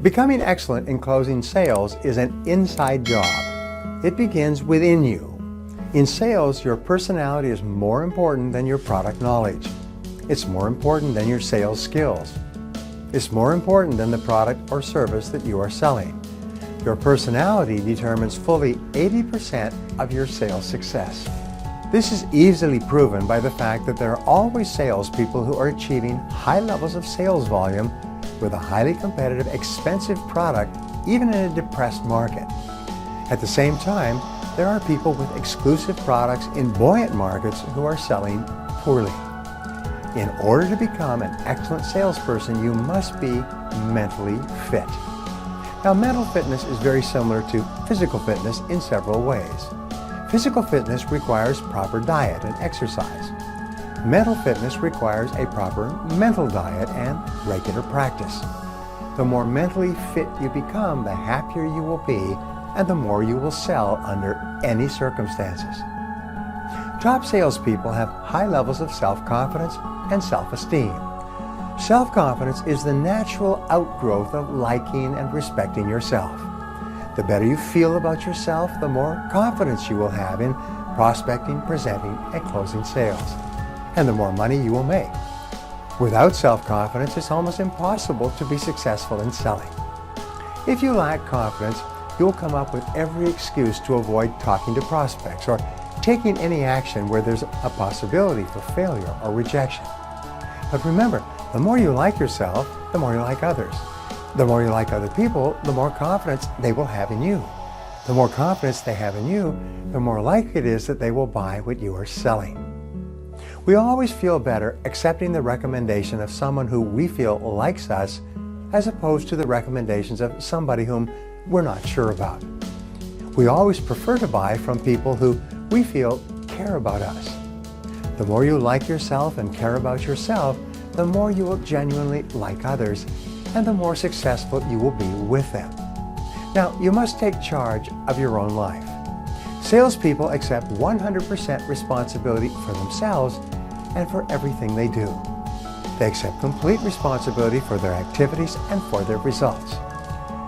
Becoming excellent in closing sales is an inside job. It begins within you. In sales, your personality is more important than your product knowledge. It's more important than your sales skills. It's more important than the product or service that you are selling. Your personality determines fully 80% of your sales success. This is easily proven by the fact that there are always salespeople who are achieving high levels of sales volume with a highly competitive, expensive product, even in a depressed market. At the same time, there are people with exclusive products in buoyant markets who are selling poorly. In order to become an excellent salesperson, you must be mentally fit. Now, mental fitness is very similar to physical fitness in several ways. Physical fitness requires proper diet and exercise. Mental fitness requires a proper mental diet and regular practice. The more mentally fit you become, the happier you will be, and the more you will sell under any circumstances. Top salespeople have high levels of self-confidence and self-esteem. Self-confidence is the natural outgrowth of liking and respecting yourself. The better you feel about yourself, the more confidence you will have in prospecting, presenting, and closing sales, and the more money you will make. Without self-confidence, it's almost impossible to be successful in selling. If you lack confidence, you'll come up with every excuse to avoid talking to prospects or taking any action where there's a possibility for failure or rejection. But remember, the more you like yourself, the more you like others. The more you like other people, the more confidence they will have in you. The more confidence they have in you, the more likely it is that they will buy what you are selling. We always feel better accepting the recommendation of someone who we feel likes us as opposed to the recommendations of somebody whom we're not sure about. We always prefer to buy from people who we feel care about us. The more you like yourself and care about yourself, the more you will genuinely like others, and the more successful you will be with them. Now, you must take charge of your own life. Salespeople accept 100% responsibility for themselves and for everything they do. They accept complete responsibility for their activities and for their results.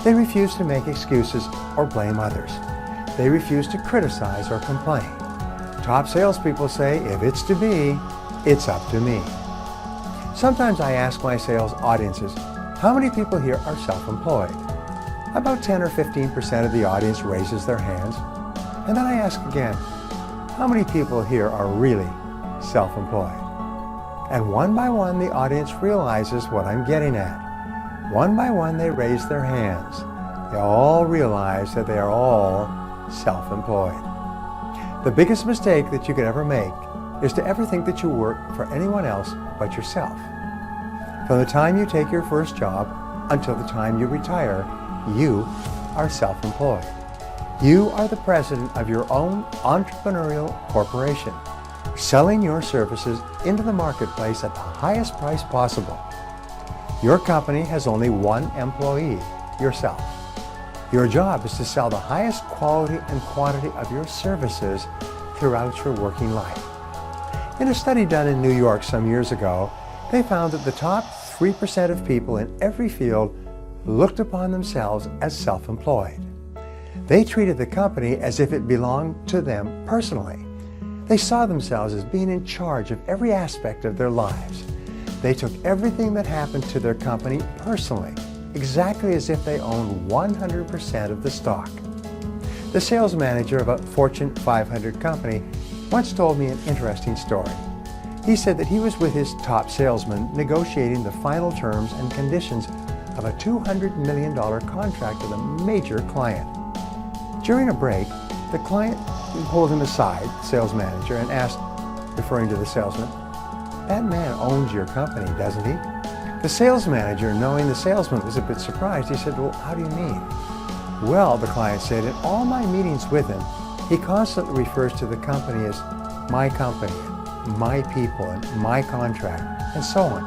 They refuse to make excuses or blame others. They refuse to criticize or complain. Top salespeople say, if it's to be, it's up to me. Sometimes I ask my sales audiences, how many people here are self-employed? About 10 or 15% of the audience raises their hands. And then I ask again, how many people here are really self-employed? And one by one, the audience realizes what I'm getting at. One by one, they raise their hands. They all realize that they are all self-employed. The biggest mistake that you could ever make is to ever think that you work for anyone else but yourself. From the time you take your first job until the time you retire, you are self-employed. You are the president of your own entrepreneurial corporation, selling your services into the marketplace at the highest price possible. Your company has only one employee, yourself. Your job is to sell the highest quality and quantity of your services throughout your working life. In a study done in New York some years ago, they found that the top 3% of people in every field looked upon themselves as self-employed. They treated the company as if it belonged to them personally. They saw themselves as being in charge of every aspect of their lives. They took everything that happened to their company personally, exactly as if they owned 100% of the stock. The sales manager of a Fortune 500 company once told me an interesting story. He said that he was with his top salesman negotiating the final terms and conditions of a $200 million contract with a major client. During a break, the client pulled him aside, the sales manager, and asked, referring to the salesman, "That man owns your company, doesn't he?" The sales manager, knowing the salesman was a bit surprised, he said, "Well, how do you mean?" "Well," the client said, "in all my meetings with him, he constantly refers to the company as my company, my people, and my contract, and so on.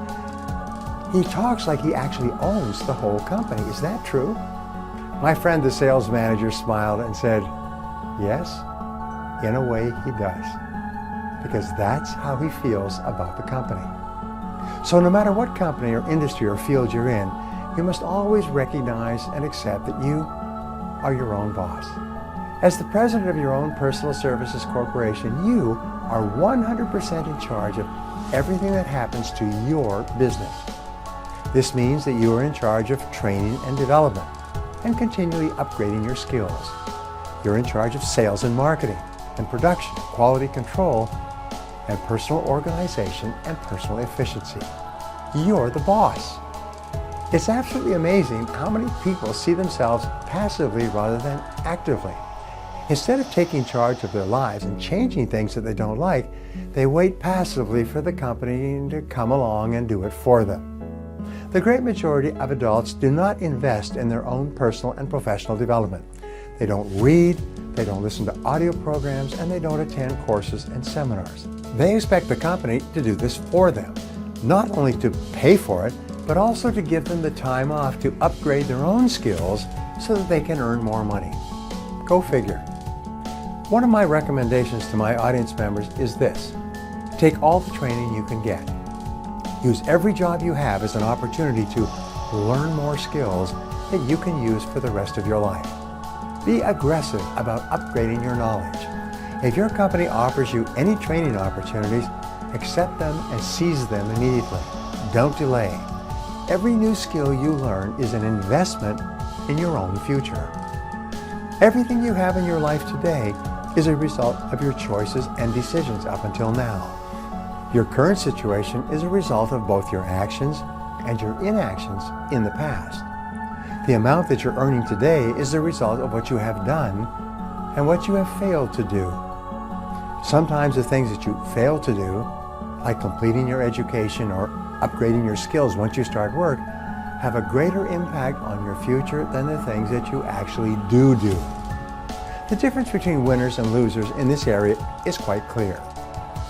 He talks like he actually owns the whole company. Is that true?" My friend, the sales manager, smiled and said, "Yes, in a way he does, because that's how he feels about the company." So no matter what company or industry or field you're in, You must always recognize and accept that you are your own boss. As the president of your own personal services corporation, you are 100% in charge of everything that happens to your business. This means that you are in charge of training and development and continually upgrading your skills. You're in charge of sales and marketing and production, quality control, and personal organization and personal efficiency. You're the boss. It's absolutely amazing how many people see themselves passively rather than actively. Instead of taking charge of their lives and changing things that they don't like, they wait passively for the company to come along and do it for them. The great majority of adults do not invest in their own personal and professional development. They don't read, they don't listen to audio programs, and they don't attend courses and seminars. They expect the company to do this for them, not only to pay for it, but also to give them the time off to upgrade their own skills so that they can earn more money. Go figure. One of my recommendations to my audience members is this: take all the training you can get. Use every job you have as an opportunity to learn more skills that you can use for the rest of your life. Be aggressive about upgrading your knowledge. If your company offers you any training opportunities, accept them and seize them immediately. Don't delay. Every new skill you learn is an investment in your own future. Everything you have in your life today is a result of your choices and decisions up until now. Your current situation is a result of both your actions and your inactions in the past. The amount that you're earning today is the result of what you have done and what you have failed to do. Sometimes the things that you fail to do, like completing your education or upgrading your skills once you start work, have a greater impact on your future than the things that you actually do. The difference between winners and losers in this area is quite clear.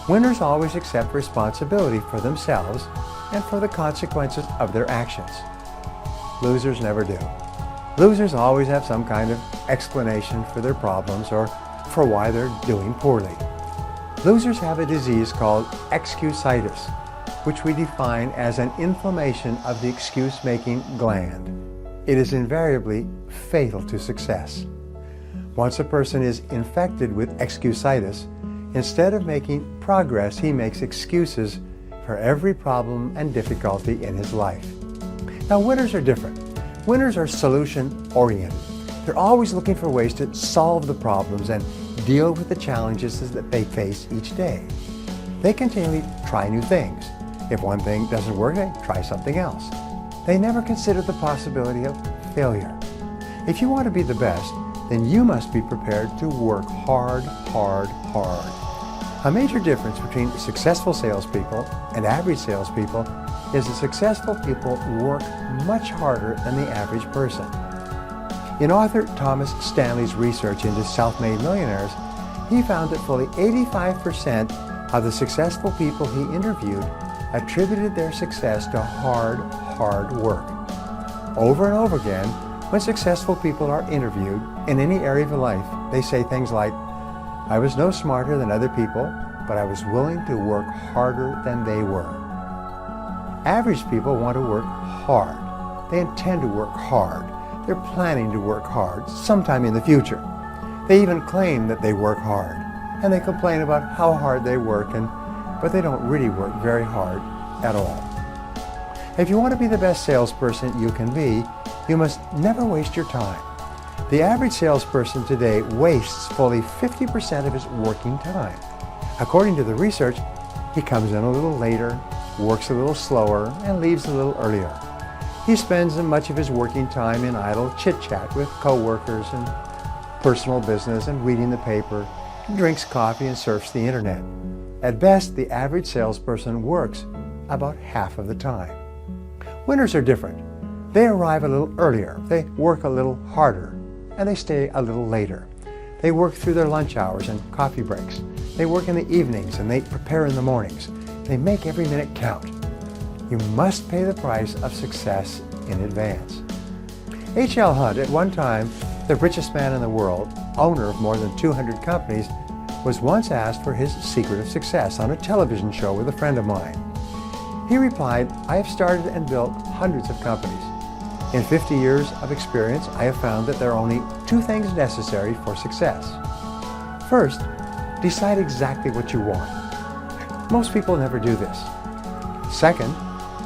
Winners always accept responsibility for themselves and for the consequences of their actions. Losers never do. Losers always have some kind of explanation for their problems or for why they're doing poorly. Losers have a disease called excusitis, which we define as an inflammation of the excuse-making gland. It is invariably fatal to success. Once a person is infected with excusitis, instead of making progress, he makes excuses for every problem and difficulty in his life. Now, winners are different. Winners are solution-oriented. They're always looking for ways to solve the problems and deal with the challenges that they face each day. They continually try new things. If one thing doesn't work, they try something else. They never consider the possibility of failure. If you want to be the best, then you must be prepared to work hard. A major difference between successful salespeople and average salespeople is that successful people work much harder than the average person. In author Thomas Stanley's research into self-made millionaires, he found that fully 85% of the successful people he interviewed attributed their success to hard work. Over and over again, when successful people are interviewed in any area of life, they say things like, "I was no smarter than other people, but I was willing to work harder than they were." Average people want to work hard. They intend to work hard. They're planning to work hard sometime in the future. They even claim that they work hard, and they complain about how hard they work, but they don't really work very hard at all. If you want to be the best salesperson you can be, you must never waste your time. The average salesperson today wastes fully 50% of his working time. According to the research, he comes in a little later, works a little slower, and leaves a little earlier. He spends much of his working time in idle chit-chat with co-workers and personal business and reading the paper, drinks coffee and surfs the internet. At best, the average salesperson works about half of the time. Winners are different. They arrive a little earlier, they work a little harder, and they stay a little later. They work through their lunch hours and coffee breaks. They work in the evenings and they prepare in the mornings. They make every minute count. You must pay the price of success in advance. H.L. Hunt, at one time the richest man in the world, owner of more than 200 companies, was once asked for his secret of success on a television show with a friend of mine. He replied, "I have started and built hundreds of companies, In 50 years of experience, I have found that there are only two things necessary for success. First, decide exactly what you want. Most people never do this. Second,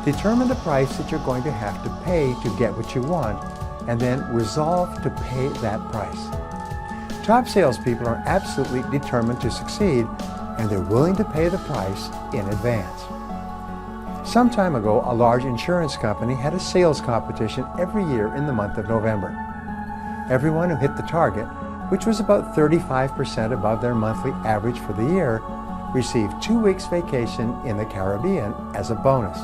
determine the price that you're going to have to pay to get what you want, and then resolve to pay that price. Top salespeople are absolutely determined to succeed, and they're willing to pay the price in advance. Some time ago, a large insurance company had a sales competition every year in the month of November. Everyone who hit the target, which was about 35% above their monthly average for the year, received 2 weeks vacation in the Caribbean as a bonus.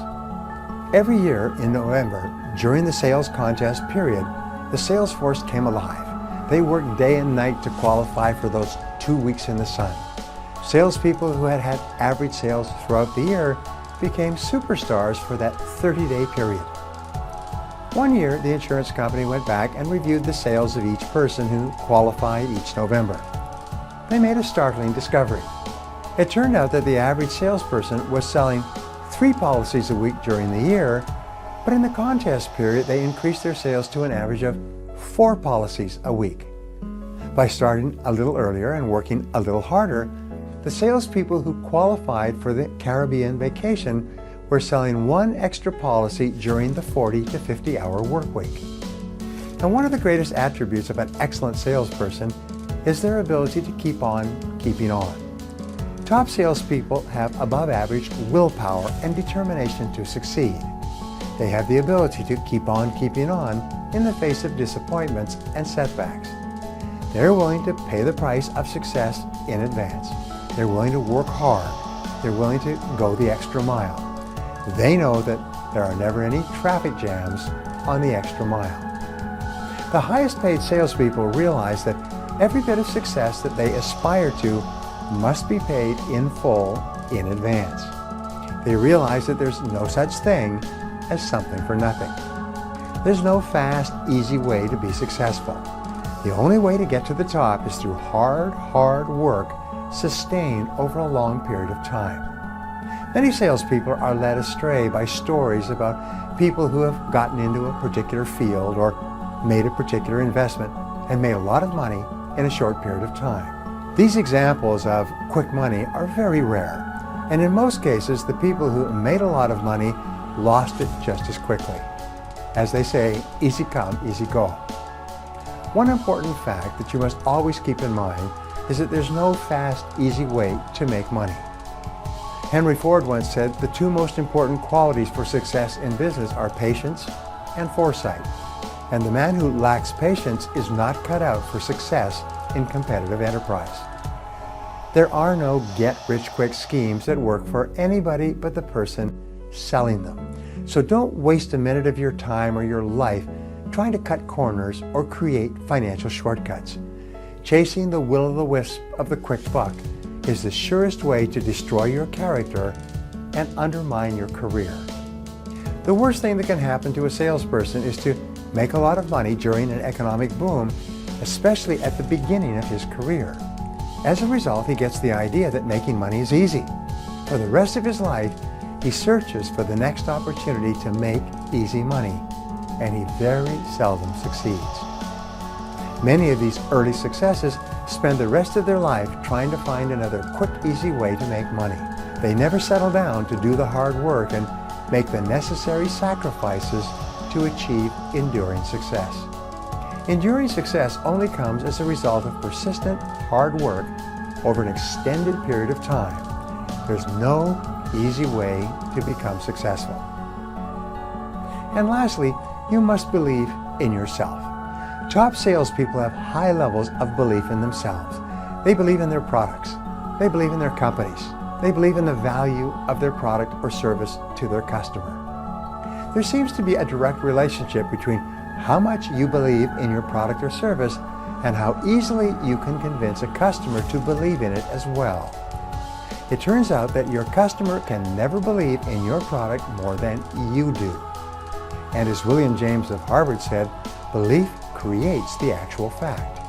Every year in November, during the sales contest period, the sales force came alive. They worked day and night to qualify for those 2 weeks in the sun. Salespeople who had had average sales throughout the year became superstars for that 30-day period. One year, the insurance company went back and reviewed the sales of each person who qualified each November. They made a startling discovery. It turned out that the average salesperson was selling 3 policies a week during the year, but in the contest period, they increased their sales to an average of 4 policies a week. By starting a little earlier and working a little harder, the salespeople who qualified for the Caribbean vacation were selling 1 extra policy during the 40 to 50-hour work week. And one of the greatest attributes of an excellent salesperson is their ability to keep on keeping on. Top salespeople have above average willpower and determination to succeed. They have the ability to keep on keeping on in the face of disappointments and setbacks. They're willing to pay the price of success in advance. They're willing to work hard. They're willing to go the extra mile. They know that there are never any traffic jams on the extra mile. The highest paid salespeople realize that every bit of success that they aspire to must be paid in full in advance. They realize that there's no such thing as something for nothing. There's no fast, easy way to be successful. The only way to get to the top is through hard work sustained over a long period of time. Many salespeople are led astray by stories about people who have gotten into a particular field or made a particular investment and made a lot of money in a short period of time. These examples of quick money are very rare, and in most cases, the people who made a lot of money lost it just as quickly. As they say, easy come, easy go. One important fact that you must always keep in mind is that there's no fast, easy way to make money. Henry Ford once said the 2 most important qualities for success in business are patience and foresight. And the man who lacks patience is not cut out for success in competitive enterprise. There are no get-rich-quick schemes that work for anybody but the person selling them. So don't waste a minute of your time or your life trying to cut corners or create financial shortcuts. Chasing the will-o'-the-wisp of the quick buck is the surest way to destroy your character and undermine your career. The worst thing that can happen to a salesperson is to make a lot of money during an economic boom, especially at the beginning of his career. As a result, he gets the idea that making money is easy. For the rest of his life, he searches for the next opportunity to make easy money, and he very seldom succeeds. Many of these early successes spend the rest of their life trying to find another quick, easy way to make money. They never settle down to do the hard work and make the necessary sacrifices to achieve enduring success. Enduring success only comes as a result of persistent, hard work over an extended period of time. There's no easy way to become successful. And lastly, you must believe in yourself. Top salespeople have high levels of belief in themselves. They believe in their products. They believe in their companies. They believe in the value of their product or service to their customer. There seems to be a direct relationship between how much you believe in your product or service and how easily you can convince a customer to believe in it as well. It turns out that your customer can never believe in your product more than you do. And as William James of Harvard said, belief creates the actual fact.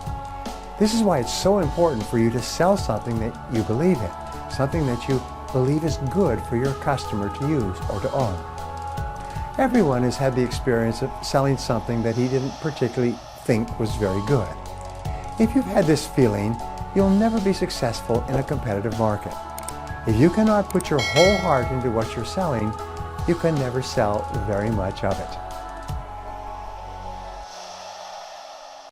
This is why it's so important for you to sell something that you believe in, something that you believe is good for your customer to use or to own. Everyone has had the experience of selling something that he didn't particularly think was very good. If you've had this feeling, you'll never be successful in a competitive market. If you cannot put your whole heart into what you're selling, you can never sell very much of it.